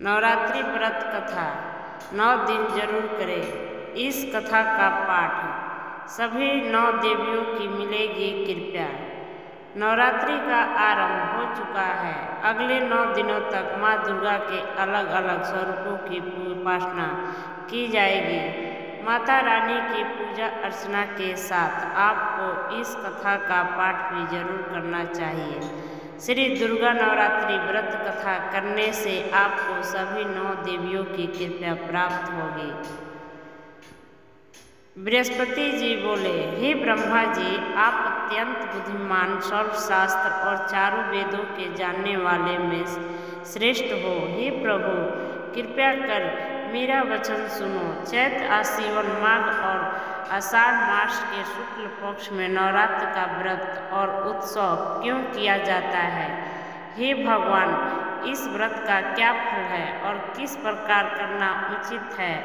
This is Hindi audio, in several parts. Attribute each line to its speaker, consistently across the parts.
Speaker 1: नवरात्रि व्रत कथा 9 दिन जरूर करें। इस कथा का पाठ सभी 9 देवियों की मिलेगी कृपा। नवरात्रि का आरंभ हो चुका है। अगले 9 दिनों तक माँ दुर्गा के अलग अलग स्वरूपों की उपासना की जाएगी। माता रानी की पूजा अर्चना के साथ आपको इस कथा का पाठ भी जरूर करना चाहिए। श्री दुर्गा नवरात्रि व्रत कथा करने से आपको सभी 9 देवियों की कृपा प्राप्त होगी। बृहस्पति जी बोले, हे ब्रह्मा जी, आप अत्यंत बुद्धिमान, सर्वशास्त्र और चारों वेदों के जानने वाले में श्रेष्ठ हो। हे प्रभु, कृपया कर मेरा वचन सुनो। चैत्र, आश्विन माघ और आषाढ़ मास के शुक्ल पक्ष में नवरात्र का व्रत और उत्सव क्यों किया जाता है? हे भगवान, इस व्रत का क्या फल है और किस प्रकार करना उचित है,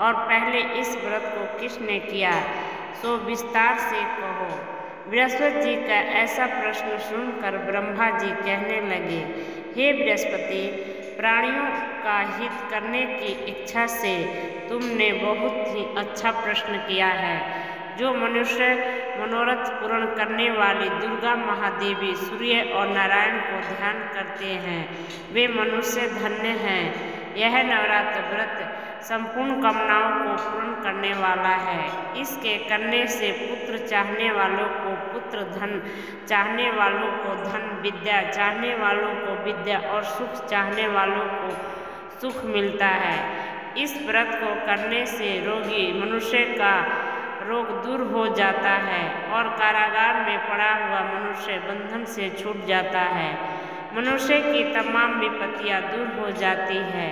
Speaker 1: और पहले इस व्रत को किसने किया, सो विस्तार से कहो। बृहस्पति जी का ऐसा प्रश्न सुनकर ब्रह्मा जी कहने लगे, हे बृहस्पति, प्राणियों का हित करने की इच्छा से तुमने बहुत ही अच्छा प्रश्न किया है। जो मनुष्य मनोरथ पूर्ण करने वाली दुर्गा महादेवी, सूर्य और नारायण को ध्यान करते हैं, वे मनुष्य धन्य हैं। यह नवरात्र व्रत संपूर्ण कामनाओं को पूर्ण करने वाला है। इसके करने से पुत्र चाहने वालों को पुत्र, धन चाहने वालों को धन, विद्या चाहने वालों को विद्या और सुख चाहने वालों को सुख मिलता है। इस व्रत को करने से रोगी मनुष्य का रोग दूर हो जाता है और कारागार में पड़ा हुआ मनुष्य बंधन से छूट जाता है। मनुष्य की तमाम विपत्तियां दूर हो जाती है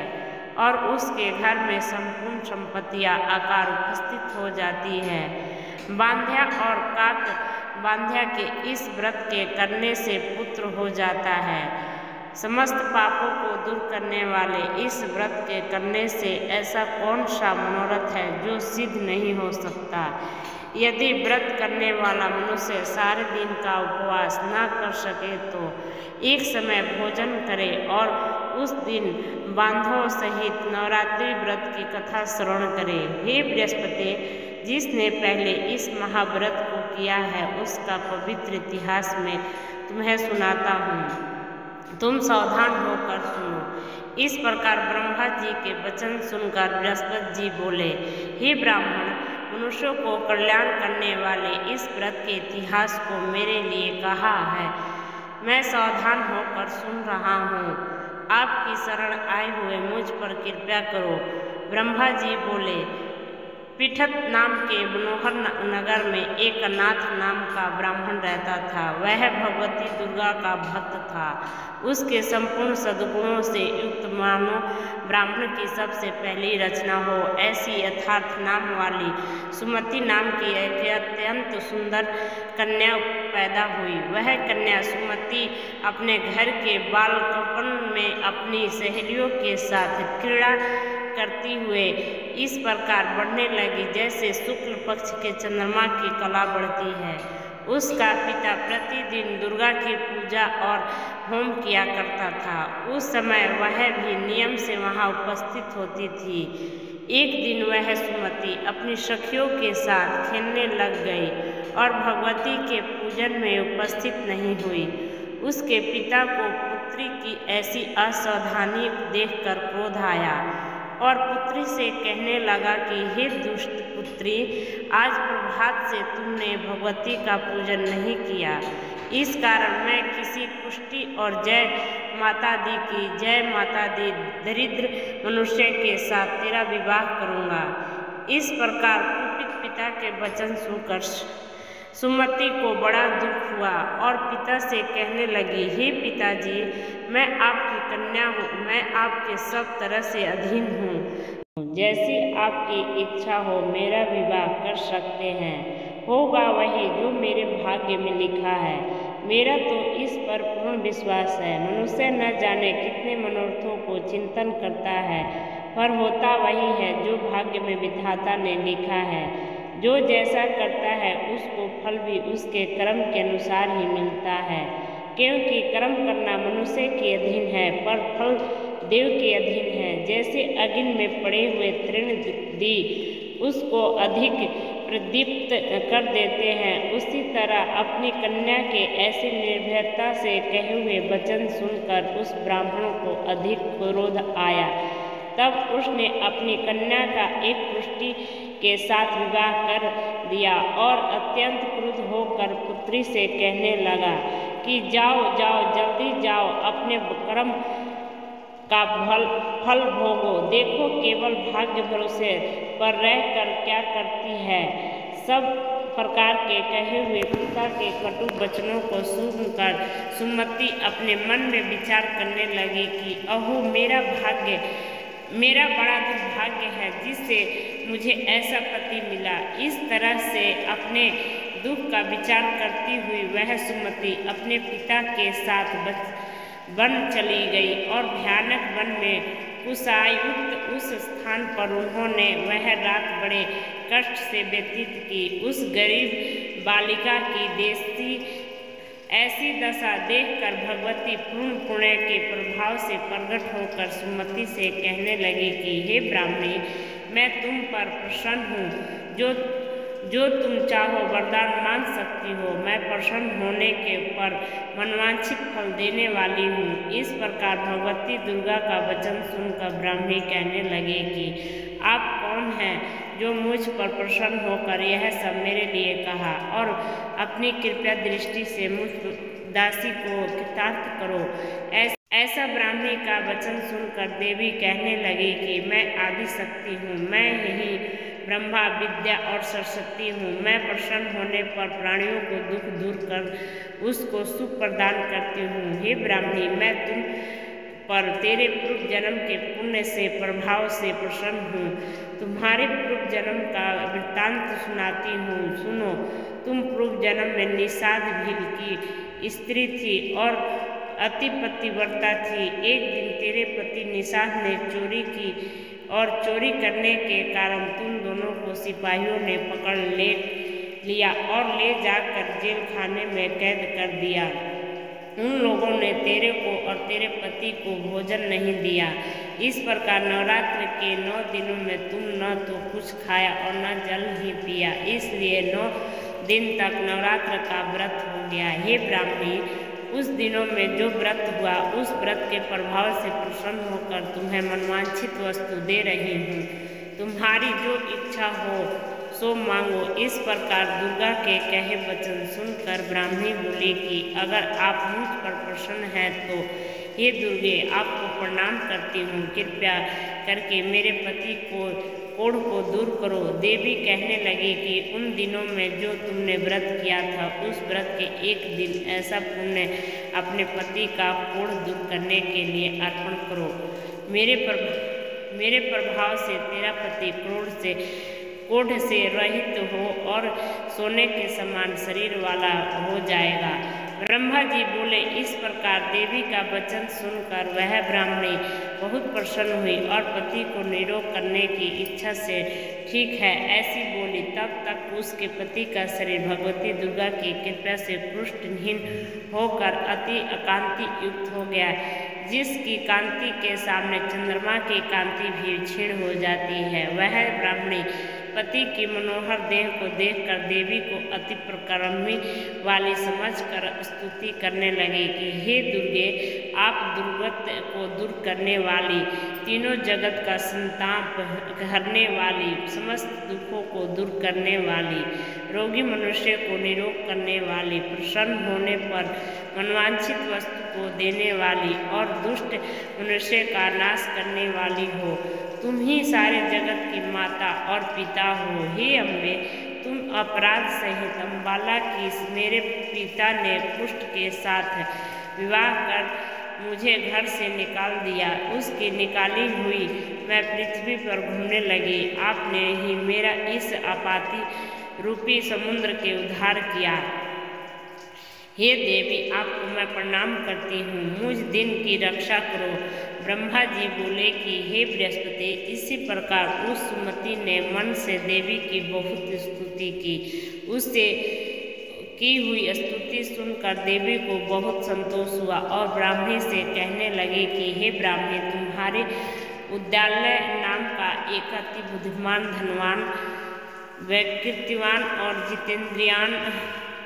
Speaker 1: और उसके घर में संपूर्ण संपत्तियां आकार उपस्थित हो जाती है। बांध्या और काक बांध्या के इस व्रत के करने से पुत्र हो जाता है। समस्त पापों को दूर करने वाले इस व्रत के करने से ऐसा कौन सा मनोरथ है जो सिद्ध नहीं हो सकता? यदि व्रत करने वाला मनुष्य सारे दिन का उपवास न कर सके तो एक समय भोजन करे और उस दिन बांधों सहित नवरात्रि व्रत की कथा श्रवण करे। हे बृहस्पति, जिसने पहले इस महाव्रत को किया है उसका पवित्र इतिहास में तुम्हें सुनाता हूँ, तुम सावधान होकर सुनो। इस प्रकार ब्रह्मा जी के वचन सुनकर बृहस्पति जी बोले, हे ब्राह्मण, मनुष्यों को कल्याण करने वाले इस व्रत के इतिहास को मेरे लिए कहा है। मैं सावधान होकर सुन रहा हूँ। आपकी शरण आए हुए मुझ पर कृपा करो। ब्रह्मा जी बोले, पीठत नाम के मनोहर नगर में एक नाथ नाम का ब्राह्मण रहता था। वह भगवती दुर्गा का भक्त था। उसके संपूर्ण सद्गुणों से युक्त मानो ब्राह्मण की सबसे पहली रचना हो ऐसी यथार्थ नाम वाली सुमति नाम की एक अत्यंत सुंदर कन्या पैदा हुई। वह कन्या सुमति अपने घर के बालकपन में अपनी सहेलियों के साथ क्रीड़ा करती हुए इस प्रकार बढ़ने लगी जैसे शुक्ल पक्ष के चंद्रमा की कला बढ़ती है। उसका पिता प्रतिदिन दुर्गा की पूजा और होम किया करता था। उस समय वह भी नियम से वहां उपस्थित होती थी। एक दिन वह सुमति अपनी सखियों के साथ खेलने लग गई और भगवती के पूजन में उपस्थित नहीं हुई। उसके पिता को पुत्री की ऐसी असावधानी देखकर क्रोध आया और पुत्री से कहने लगा कि हे दुष्ट पुत्री, आज प्रभात से तुमने भगवती का पूजन नहीं किया। इस कारण मैं किसी कुष्ठी और जय माता दी की जय माता दी दरिद्र मनुष्य के साथ तेरा विवाह करूँगा। इस प्रकार कुपित पिता के वचन सुनकर सुमति को बड़ा दुख हुआ और पिता से कहने लगी, हे पिताजी, मैं आपकी कन्या हूँ, मैं आपके सब तरह से अधीन हूँ। जैसी आपकी इच्छा हो मेरा विवाह कर सकते हैं। होगा वही जो मेरे भाग्य में लिखा है। मेरा तो इस पर पूर्ण विश्वास है। मनुष्य न जाने कितने मनोरथों को चिंतन करता है, पर होता वही है जो भाग्य में विधाता ने लिखा है। जो जैसा करता है उसको फल भी उसके कर्म के अनुसार ही मिलता है, क्योंकि कर्म करना मनुष्य के अधीन है, पर फल देव के अधीन है। जैसे अग्नि में पड़े हुए तृण दी उसको अधिक प्रदीप्त कर देते हैं, उसी तरह अपनी कन्या के ऐसे निर्भयता से कहे हुए वचन सुनकर उस ब्राह्मण को अधिक क्रोध आया। तब उसने अपनी कन्या का एक पुष्टि के साथ विवाह कर दिया और अत्यंत क्रुद्ध होकर पुत्री से कहने लगा कि जाओ जाओ, जल्दी जाओ, अपने कर्म का फल भोगो। देखो केवल भाग्य भरोसे पर रहकर क्या करती है। सब प्रकार के कहे हुए पिता के कटु वचनों को सुनकर सुमति अपने मन में विचार करने लगी कि अहो, मेरा बड़ा दुर्भाग्य है जिससे मुझे ऐसा पति मिला। इस तरह से अपने दुख का विचार करती हुई वह सुमति अपने पिता के साथ वन चली गई और भयानक वन में कुशायुक्त उस स्थान पर उन्होंने वह रात बड़े कष्ट से व्यतीत की। उस गरीब बालिका की ऐसी दशा देखकर भगवती पूर्ण पुण्य के प्रभाव से प्रकट होकर सुमति से कहने लगी कि हे ब्राह्मणी, मैं तुम पर प्रसन्न हूँ। जो तुम चाहो वरदान मांग सकती हो। मैं प्रसन्न होने के पर मनवांछित फल देने वाली हूँ। इस प्रकार भगवती दुर्गा का वचन सुनकर ब्राह्मणी कहने लगे कि आप कौन हैं जो मुझ पर प्रसन्न होकर यह सब मेरे लिए कहा, और अपनी कृपया दृष्टि से मुझ दासी को कृतार्थ करो। ऐसा ब्राह्मणी का वचन सुनकर देवी कहने लगी कि मैं आदि शक्ति हूँ, मैं यही ब्रह्मा विद्या और सरस्वती हूँ। मैं प्रसन्न होने पर प्राणियों को दुख दूर कर उसको सुख प्रदान करती हूँ। हे ब्राह्मणी, मैं तुम पर तेरे पूर्व जन्म के पुण्य से प्रभाव से प्रसन्न हूँ। तुम्हारे पूर्व जन्म का वृत्तांत सुनाती हूँ, सुनो। तुम पूर्व जन्म में निषाद भील की स्त्री थी और अति पतिव्रता थी। एक दिन तेरे पति निषाद ने चोरी की और चोरी करने के कारण तुम दोनों को सिपाहियों ने पकड़ लिया और ले जाकर जेल खाने में कैद कर दिया। उन लोगों ने तेरे को और तेरे पति को भोजन नहीं दिया। इस प्रकार नवरात्र के 9 दिनों में तुम न तो कुछ खाया और न जल ही पिया, इसलिए 9 दिन तक नवरात्र का व्रत हो गया। हे ब्राह्मणी, उस दिनों में जो व्रत हुआ उस व्रत के प्रभाव से प्रसन्न होकर तुम्हें मनवांछित वस्तु दे रही हूँ। तुम्हारी जो इच्छा हो सो मांगो। इस प्रकार दुर्गा के कहे वचन सुनकर ब्राह्मणी बोली कि अगर आप मुझ पर प्रसन्न हैं तो हे दुर्गे, आपको प्रणाम करती हूँ। कृपया करके मेरे पति को कोढ़ को दूर करो। देवी कहने लगी कि उन दिनों में जो तुमने व्रत किया था उस व्रत के एक दिन ऐसा पुण्य अपने पति का कोढ़ दूर करने के लिए अर्पण करो। मेरे प्रभाव से तेरा पति कोढ़ से रहित हो और सोने के समान शरीर वाला हो जाएगा। ब्रह्मा जी बोले। इस प्रकार देवी का वचन सुनकर वह ब्राह्मणी बहुत प्रसन्न हुई और पति को निरोग करने की इच्छा से ठीक है ऐसी बोली। तब तक उसके पति का शरीर भगवती दुर्गा की कृपा से पुष्टहीन होकर अति अकांति युक्त हो गया, जिसकी कांति के सामने चंद्रमा की कांति भी क्षीण हो जाती है। वह ब्राह्मणी पति की मनोहर देह को देखकर देवी को अति प्रक्रमी वाली समझकर स्तुति करने लगी कि हे दुर्गे, आप दुर्गत को दूर करने वाली, तीनों जगत का संताप हरने वाली, समस्त दुखों को दूर करने वाली, रोगी मनुष्य को निरोग करने वाली, प्रसन्न होने पर मनवांछित वस्तु को देने वाली और दुष्ट मनुष्य का नाश करने वाली हो। तुम ही सारे जगत की माता और पिता हो। हे अम्बे, तुम अपराध सहित अम्बाला की मेरे पिता ने पुष्ट के साथ विवाह कर मुझे घर से निकाल दिया। उसकी निकाली हुई मैं पृथ्वी पर घूमने लगी। आपने ही मेरा इस आपाति रूपी समुद्र के उद्धार किया। हे देवी, आपको मैं प्रणाम करती हूँ। मुझ दिन की रक्षा करो। ब्रह्मा जी बोले कि हे बृहस्पति, इसी प्रकार उस सुमति ने मन से देवी की बहुत स्तुति की। उससे की हुई स्तुति सुनकर देवी को बहुत संतोष हुआ और ब्राह्मणी से कहने लगी कि हे ब्राह्मणी, तुम्हारे उद्यालय नाम का एक अति बुद्धिमान, धनवान, कीर्तिवान और जितेंद्रियान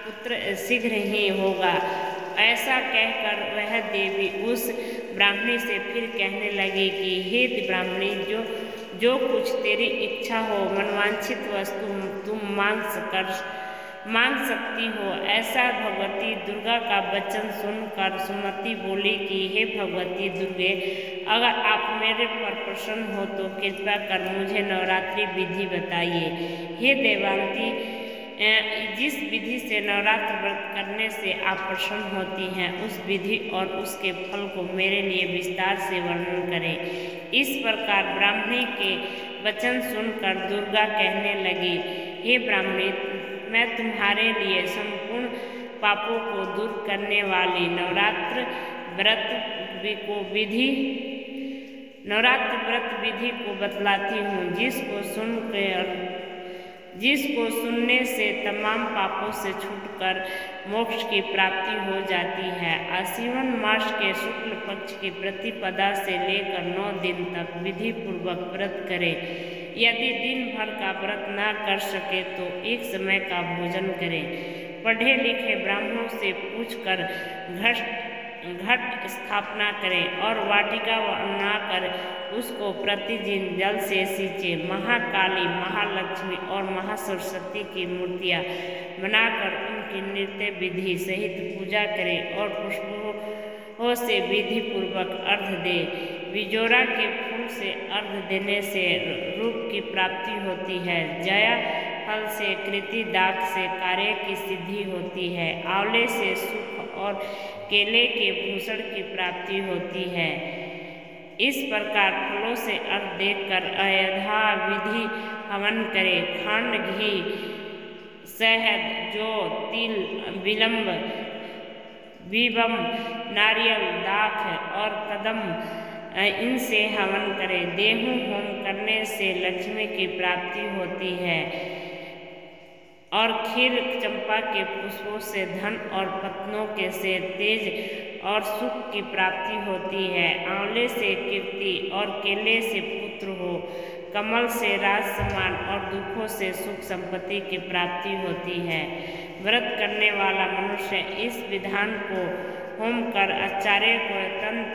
Speaker 1: पुत्र शीघ्र ही होगा। ऐसा कहकर वह देवी उस ब्राह्मणी से फिर कहने लगी कि हे ब्राह्मणी, जो कुछ तेरी इच्छा हो, मनवांछित वस्तु तुम मांग सकती हो। ऐसा भगवती दुर्गा का वचन सुनकर सुमति बोली कि हे भगवती दुर्गे, अगर आप मेरे पर प्रसन्न हो तो कृपा कर मुझे नवरात्रि विधि बताइए। हे देवांती, जिस विधि से नवरात्र व्रत करने से आप प्रसन्न होती हैं, उस विधि और उसके फल को मेरे लिए विस्तार से वर्णन करें। इस प्रकार ब्राह्मणी के वचन सुनकर दुर्गा कहने लगी, हे ब्राह्मणी, मैं तुम्हारे लिए संपूर्ण पापों को दूर करने वाली नवरात्र व्रत विधि को बतलाती हूँ, जिसको सुनने से तमाम पापों से छूटकर मोक्ष की प्राप्ति हो जाती है। आश्विन मास के शुक्ल पक्ष की प्रतिपदा से लेकर 9 दिन तक विधि पूर्वक व्रत करें। यदि दिन भर का व्रत न कर सके तो एक समय का भोजन करें। पढ़े लिखे ब्राह्मणों से पूछकर घट स्थापना करें और वाटिका बनाकर उसको प्रतिदिन जल से सींचे। महाकाली, महालक्ष्मी और महासरस्वती की मूर्तियाँ बनाकर उनकी नृत्य विधि सहित पूजा करें और पुष्पों से विधि पूर्वक अर्घ्य दे। बिजोरा के फूल से अर्घ्य देने से रूप की प्राप्ति होती है। जया फल से, कृति दाग से कार्य की सिद्धि होती है। आंवले से सुख और केले के भूषण की प्राप्ति होती है। इस प्रकार फलों से अर्घ्य देकर अयथा विधि हवन करें। खंड, घी, शहद, जौ, तिल, बीबम, नारियल, दाख और कदम, इनसे हवन करें। देहू होम करने से लक्ष्मी की प्राप्ति होती है और खीर चंपा के पुष्पों से धन और पत्नों के से तेज और सुख की प्राप्ति होती है। आंवले से कीर्ति और केले से पुत्र हो। कमल से राज सम्मान और दुखों से सुख संपत्ति की प्राप्ति होती है। व्रत करने वाला मनुष्य इस विधान को होम कर आचार्य को अत्यंत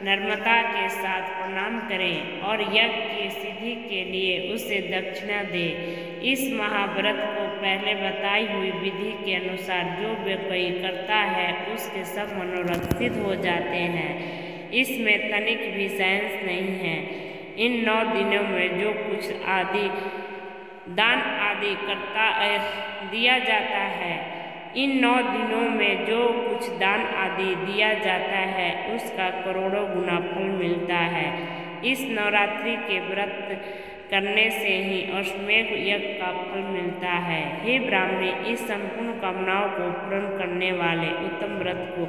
Speaker 1: नम्रता के साथ प्रणाम करें और यज्ञ की सिद्धि के लिए उसे दक्षिणा दे। इस महाव्रत को पहले बताई हुई विधि के अनुसार जो कोई करता है उसके सब मनोरथ सिद्ध हो जाते हैं। इसमें तनिक भी साइंस नहीं है। इन 9 दिनों में जो कुछ दान आदि दिया जाता है, इन 9 दिनों में जो कुछ दान आदि दिया जाता है उसका करोड़ों गुना फल मिलता है। इस नवरात्रि के व्रत करने से ही अश्वमेध यज्ञ का फल मिलता है। हे ब्राह्मणी, इस संपूर्ण कामनाओं को पूर्ण करने वाले उत्तम व्रत को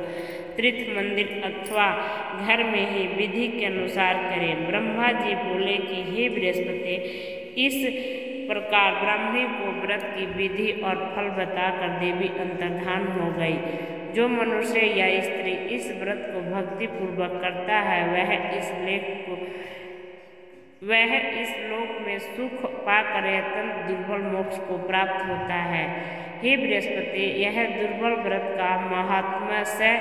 Speaker 1: तीर्थ मंदिर अथवा घर में ही विधि के अनुसार करें। ब्रह्मा जी बोले कि हे बृहस्पति, इस प्रकार ब्राह्मणी को व्रत की विधि और फल बताकर देवी अंतर्धान हो गई। जो मनुष्य या स्त्री इस व्रत को भक्ति पूर्वक करता है वह इस लोक में सुख पाकर अत्यंत दुर्बल मोक्ष को प्राप्त होता है। हे बृहस्पति, यह दुर्बल व्रत का महात्म्य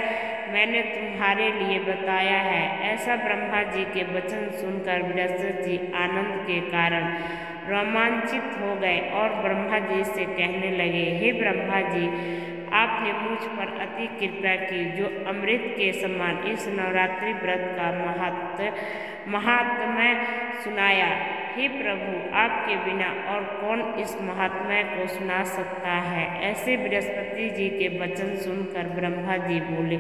Speaker 1: मैंने तुम्हारे लिए बताया है। ऐसा ब्रह्मा जी के वचन सुनकर बृहस्पति जी आनंद के कारण रोमांचित हो गए और ब्रह्मा जी से कहने लगे, हे ब्रह्मा जी, आपने मुझ पर अति कृपा की जो अमृत के समान इस नवरात्रि व्रत का महात्म्य सुनाया। हे प्रभु, आपके बिना और कौन इस महात्म्य को सुना सकता है। ऐसे बृहस्पति जी के वचन सुनकर ब्रह्मा जी बोले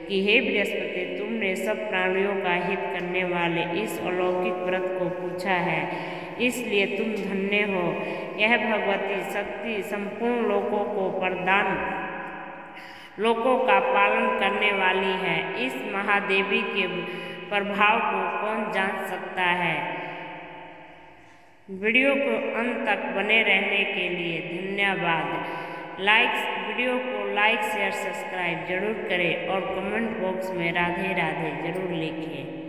Speaker 1: कि हे बृहस्पति, तुमने सब प्राणियों का हित करने वाले इस अलौकिक व्रत को पूछा है, इसलिए तुम धन्य हो। यह भगवती शक्ति संपूर्ण लोकों का पालन करने वाली है। इस महादेवी के प्रभाव को कौन जान सकता है। वीडियो को अंत तक बने रहने के लिए धन्यवाद। वीडियो को लाइक शेयर सब्सक्राइब जरूर करें और कमेंट बॉक्स में राधे राधे जरूर लिखें।